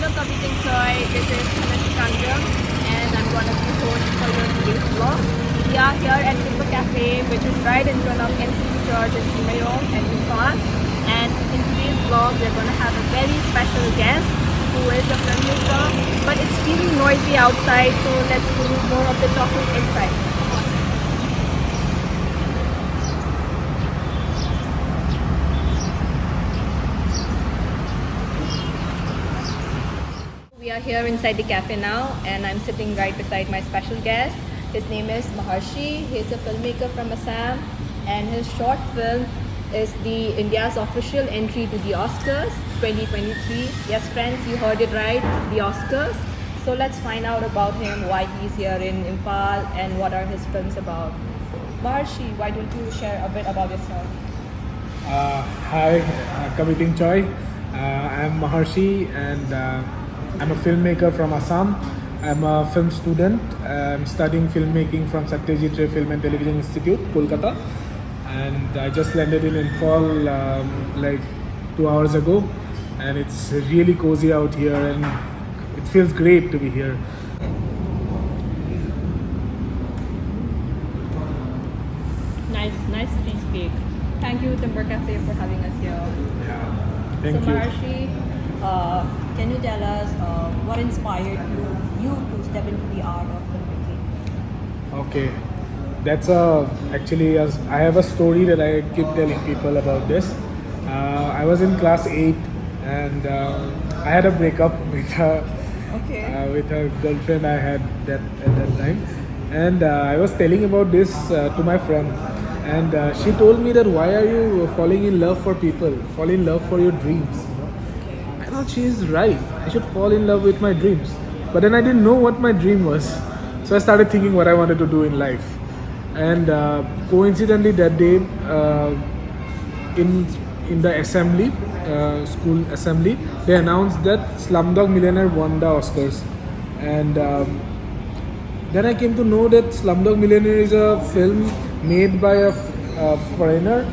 Hello Kabi Tingchoi, this is Maharshi Kashyap and I'm one of the hosts for your today's vlog. We are here at Timber Cafe, which is right in front of NCP Church in Tingchoi and Imphal. And in today's vlog, we're going to have a very special guest who is a filmmaker. But it's really noisy outside, so let's do more of the talking inside. We are here inside the cafe now and I'm sitting right beside my special guest. His name is Maharshi. He's a filmmaker from Assam and his short film is India's official entry to the Oscars 2023. Yes friends, you heard it right, the Oscars. So let's find out about him, why he's here in Imphal and what are his films about. Maharshi, why don't you share a bit about yourself? Hi, Kabi Tingchoi. I'm Maharshi and I'm a filmmaker from Assam. I'm a film student. I'm studying filmmaking from Satyajit Ray Film and Television Institute, Kolkata. And I just landed in Imphal like 2 hours ago. And it's really cozy out here and it feels great to be here. Nice cheesecake. Thank you Timber Cafe for having us here. Yeah, thank so you. Maharshi, can you tell us what inspired you to step into the art of filmmaking? Okay, that's actually I have a story that I keep telling people about this. I was in class 8 and I had a breakup with a girlfriend I had at that time, and I was telling about this to my friend, and she told me that why are you falling in love for people, fall in love for your dreams. I thought she is right. I should fall in love with my dreams. But then I didn't know what my dream was. So I started thinking what I wanted to do in life. And coincidentally that day, in the assembly, school assembly, they announced that Slumdog Millionaire won the Oscars. And then I came to know that Slumdog Millionaire is a film made by a foreigner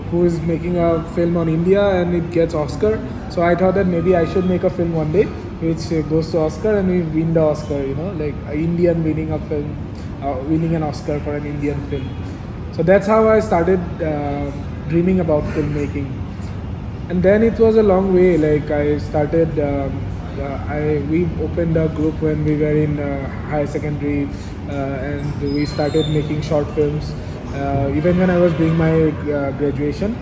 who is making a film on India and it gets Oscar. So I thought that maybe I should make a film one day which goes to Oscar and we win the Oscar, like an Indian winning a film, winning an Oscar for an Indian film. So that's how I started dreaming about filmmaking. And then it was a long way. Like I started, we opened a group when we were in higher secondary and we started making short films. Even when I was doing my graduation,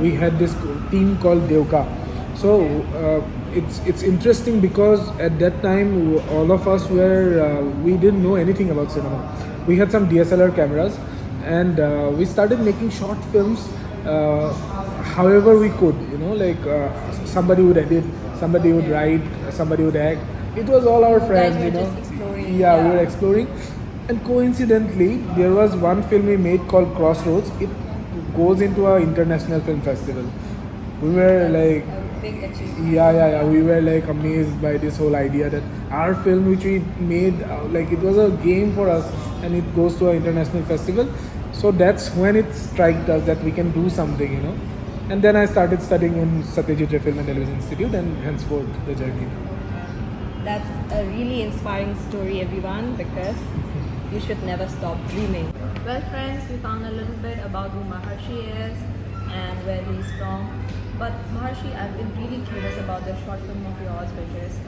we had this team called Devka. So it's interesting because at that time all of us we didn't know anything about cinema. We had some DSLR cameras and we started making short films however we could. Somebody would edit, somebody would write, somebody would act. It was all our friends. Just exploring. Yeah, we were exploring. And coincidentally, there was one film we made called Crossroads. It goes into an international film festival. We were like, Big achievement. yeah. We were like amazed by this whole idea that our film, which we made, like it was a game for us, and it goes to an international festival. So that's when it struck us that we can do something. And then I started studying in Satyajit Ray Film and Television Institute, and henceforth the journey. That's a really inspiring story, everyone, because you should never stop dreaming. Well, friends, we found a little bit about who Maharshi is and where he's from. But Maharshi, I've been really curious about the short film of yours, which is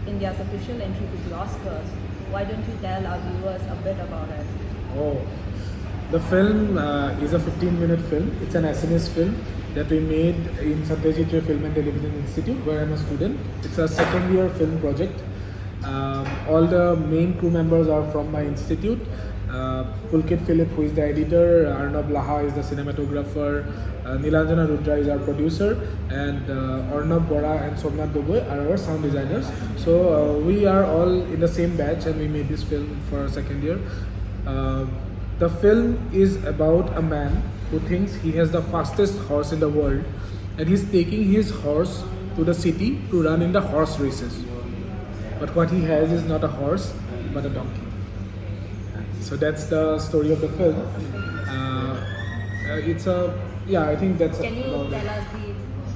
India's official entry to the Oscars. Why don't you tell our viewers a bit about it? Oh, the film is a 15-minute film. It's an Assamese film that we made in Satyajit Ray Film and Television Institute, where I'm a student. It's a second-year film project. All the main crew members are from my institute. Pulkit Philip, who is the editor, Arnab Laha is the cinematographer, Nilanjana Rudra is our producer, and Arnab Bora and Somnath Gogoi are our sound designers. So we are all in the same batch and we made this film for our second year. The film is about a man who thinks he has the fastest horse in the world and he's taking his horse to the city to run in the horse races. But what he has is not a horse but a donkey. So that's the story of the film. I think that's. Can you tell us the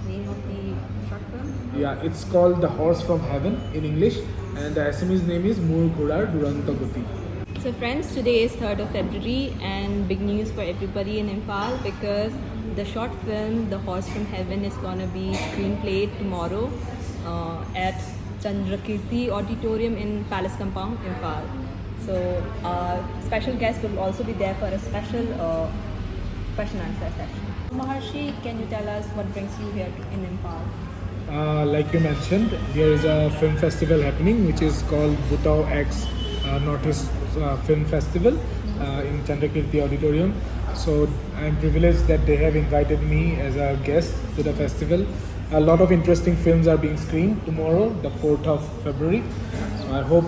name of the short film? Yeah, it's called The Horse from Heaven in English, and the Assamese name is Mur Ghurar Duranta Gati. So friends, today is 3rd of February and big news for everybody in Imphal because the short film The Horse from Heaven is gonna be screenplayed tomorrow at Chandrakirti Auditorium in Palace Compound, Imphal. So our special guest will also be there for a special question answer session. Maharshi, can you tell us what brings you here in Imphal? Like you mentioned, there is a film festival happening which is called Butao X Northeast Film Festival in Chandrakirti Auditorium. So I'm privileged that they have invited me as a guest to the festival. A lot of interesting films are being screened tomorrow, the 4th of February. So I hope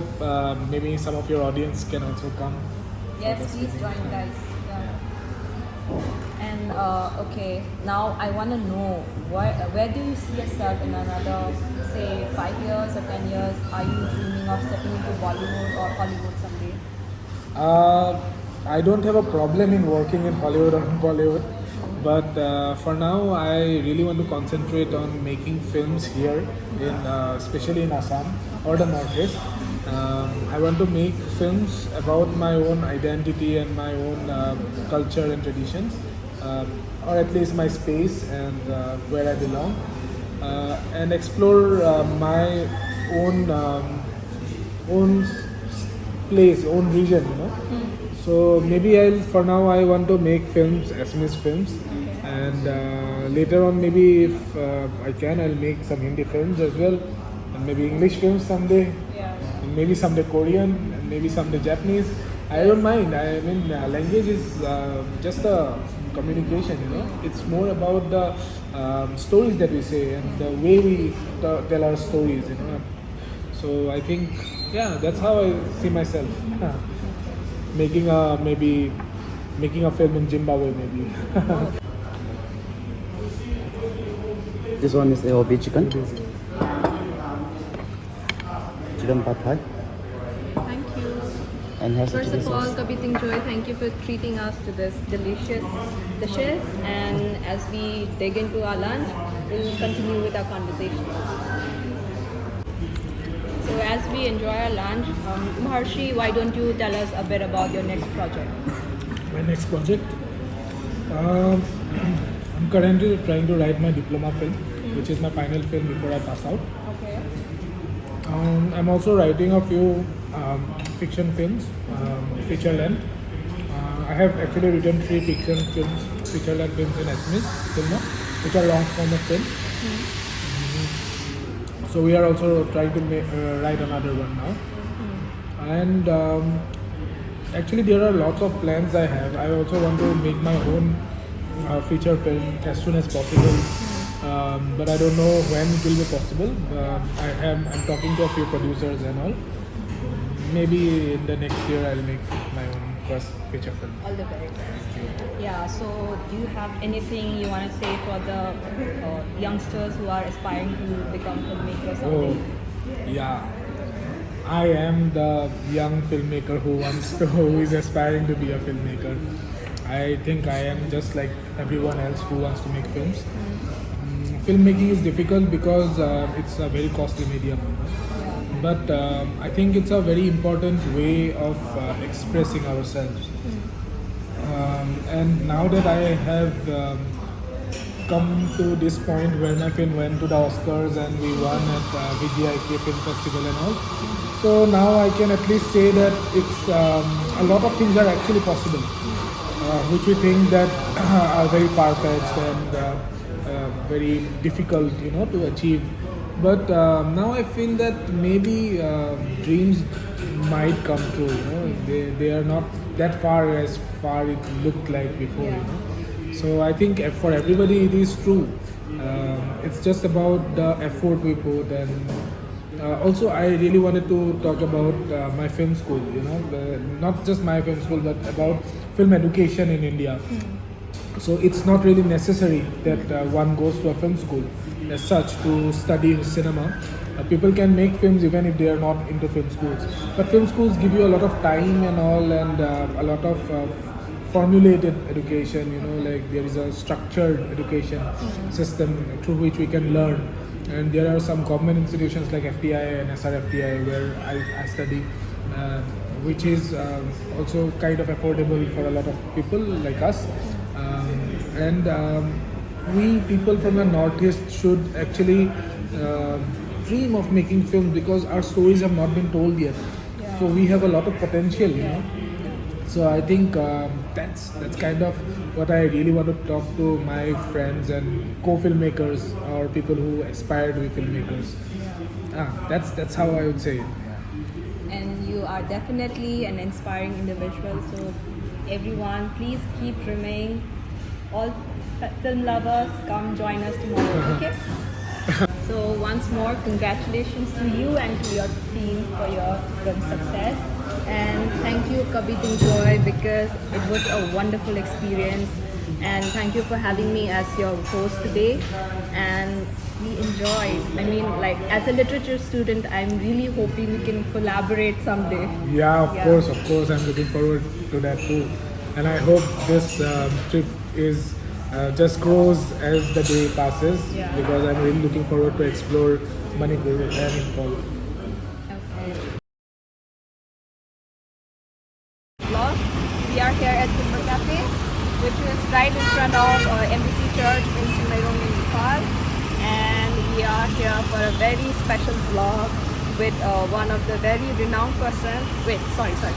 maybe some of your audience can also come. Yes, please join, guys. Yeah. And okay, now I want to know where do you see yourself in another, say, 5 years or 10 years? Are you dreaming of stepping into Bollywood or Hollywood someday? I don't have a problem in working in Hollywood or in Bollywood, but for now I really want to concentrate on making films here, in especially in Assam or the Northeast. I want to make films about my own identity and my own culture and traditions, or at least my space and where I belong, and explore my own place, own region, you know. So maybe for now I want to make films, Assamese films, and later on maybe if I can, I'll make some Hindi films as well, and maybe English films someday, Yeah. and maybe someday Korean, and maybe someday Japanese. I don't mind. I mean, language is just a communication, you know. It's more about the stories that we say and the way we tell our stories, you know. So I think, yeah, that's how I see myself. Making a film in Zimbabwe maybe. This one is AOP chicken. Chicken pad thai. Thank you. And has a First chili of all, sauce. Kabi Tingchoi, thank you for treating us to this delicious dishes. And as we dig into our lunch, we'll continue with our conversation. So as we enjoy our lunch, Maharshi, why don't you tell us a bit about your next project? My next project. I'm currently trying to write my diploma film, which is my final film before I pass out. Okay. I'm also writing a few fiction films, feature length. I have actually written 3 fiction films, feature length films in Assamese, which are long form of films. So we are also trying to write another one now. And actually there are lots of plans I have. I also want to make my own feature film as soon as possible. But I don't know when it will be possible. I'm talking to a few producers and all. Maybe in the next year I'll make my own first feature film. All the very best. Yeah, so do you have anything you want to say for the youngsters who are aspiring to become filmmakers someday? Oh, yeah. I am the young filmmaker who is aspiring to be a filmmaker. I think I am just like everyone else who wants to make films. Filmmaking is difficult because it's a very costly medium. You know? But I think it's a very important way of expressing ourselves. And now that I have come to this point where my film went to the Oscars and we won at VGIK Film Festival and all, so now I can at least say that it's a lot of things are actually possible, which we think that are very far-fetched and very difficult, you know, to achieve. But now I feel that maybe dreams might come true. You know, they are not that far as far it looked like before. Yeah. You know, so I think for everybody it is true. It's just about the effort we put, and also I really wanted to talk about my film school. You know, not just my film school, but about film education in India. So it's not really necessary that one goes to a film school as such to study cinema. People can make films even if they are not into film schools. But film schools give you a lot of time and all, and a lot of formulated education. You know, like there is a structured education system through which we can learn. and there are some government institutions like FTI and SRFTI where I study, which is also kind of affordable for a lot of people like us. And we people from the northeast should actually dream of making films because our stories have not been told yet. So we have a lot of potential, you know. So I think that's kind of what I really want to talk to my friends and co-filmmakers or people who aspire to be filmmakers. That's how I would say it. And you are definitely an inspiring individual. So everyone, please keep dreaming. All film lovers, come join us tomorrow. Okay. So once more, congratulations to you and to your team for your film success. And thank you, Kabi Tingchoi, because it was a wonderful experience. And thank you for having me as your host today. And we enjoyed. I mean, like as a literature student, I'm really hoping we can collaborate someday. Yeah, of course. I'm looking forward to that too. And I hope this trip is just grows as the day passes, Yeah. because I'm really looking forward to explore Manipur and Imphal. Okay. Vlog. We are here at Timber Cafe, which is right in front of Embassy Church in Tingchoi, Imphal. And we are here for a very special vlog with one of the very renowned person. Wait, sorry.